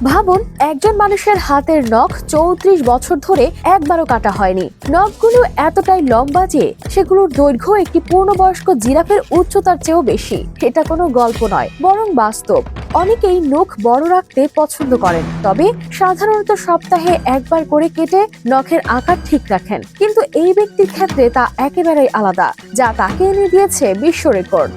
ভাবুন, একজন মানুষের হাতের নখ 34 বছর ধরে একবারও কাটা হয়নি। নখগুলো এতটাই লম্বা যে সেগুলোর দৈর্ঘ্য একটি পূর্ণবয়স্ক জিরাফের উচ্চতার চেয়েও বেশি। এটা কোনো গল্প নয়, বরং বাস্তব। অনেকেই নখ বড় রাখতে পছন্দ করেন, তবে সাধারণত সপ্তাহে একবার করে কেটে নখের আকার ঠিক রাখেন। কিন্তু এই ব্যক্তির ক্ষেত্রে তা একেবারেই আলাদা, যা তাকে এনে দিয়েছে বিশ্ব রেকর্ড।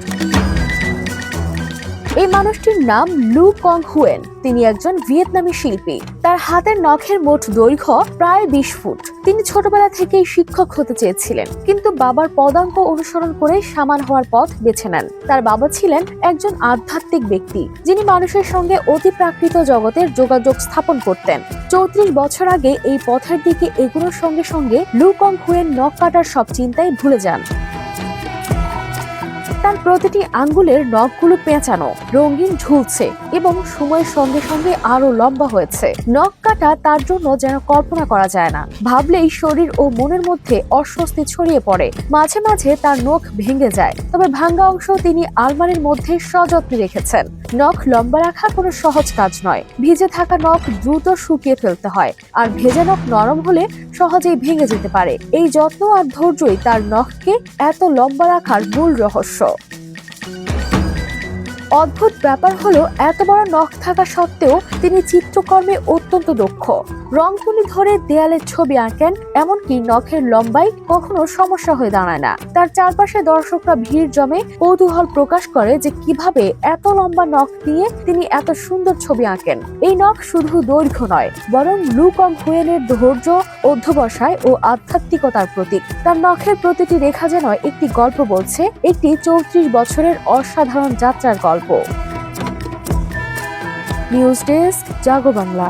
এই মানুষটির নাম লু কং হুয়েন। তিনি একজন ভিয়েতনামী শিল্পী। তার হাতের নখের মোট দৈর্ঘ্য প্রায় 20 ফুট। তিনি ছোটবেলা থেকেই শিক্ষক হতে চেয়েছিলেন, কিন্তু বাবার পদাঙ্ক অনুসরণ করে সামান হওয়ার পথ বেছে নেন। তার বাবা ছিলেন একজন আধ্যাত্মিক ব্যক্তি, যিনি মানুষের সঙ্গে অতিপ্রাকৃত জগতের যোগাযোগ স্থাপন করতেন। 34 বছর আগে এই পথের দিকে এগুলোর সঙ্গে সঙ্গে লু কং হুয়েন নখ কাটার সব চিন্তাই ভুলে যান। তার প্রতিটি আঙ্গুলের নখগুলো পেঁচানো, রঙিন, ঝুলছে এবং সময়ের সঙ্গে সঙ্গে আরো লম্বা হয়েছে। নখ কাটা তার জন্য যেন কল্পনা করা যায় না। ভাবলেই শরীর ও মনের মধ্যে অস্বস্তি ছড়িয়ে পড়ে। মাঝে মাঝে তার নখ ভেঙে যায়, তবে ভাঙ্গা অংশ তিনি আলমারির মধ্যে সযত্নে রেখেছেন। নখ লম্বা রাখা কোনো সহজ কাজ নয়। ভিজে থাকা নখ দ্রুত শুকিয়ে ফেলতে হয়, আর ভেজা নখ নরম হলে সহজেই ভেঙে যেতে পারে। এই যত্ন আর ধৈর্যই তার নখকে এত লম্বা রাখার মূল রহস্য। অদ্ভুত ব্যাপার হলো, এত বড় নখ থাকা সত্ত্বেও তিনি চিত্রকর্মে অত্যন্ত দক্ষ। রং তুলি ধরে দেয়ালে ছবি আঁকেন, এমনকি নখের লম্বাই কখনো সমস্যা হয়ে দাঁড়ায় না। তার চারপাশে দর্শকরা ভিড় জমে কৌতূহল প্রকাশ করে যে কিভাবে এত লম্বা নখ দিয়ে তিনি এত সুন্দর ছবি আঁকেন। এই নখ শুধু দৈর্ঘ্য নয়, বরং লু কং হুয়েনের ধৈর্য, অধ্যবসায় ও আধ্যাত্মিকতার প্রতীক। তার নখের প্রতিটি রেখা যেন একটি গল্প বলছে, একটি 34 বছরের অসাধারণ যাত্রার গল্প। নিউজ ডেস্ক, জাগো বাংলা।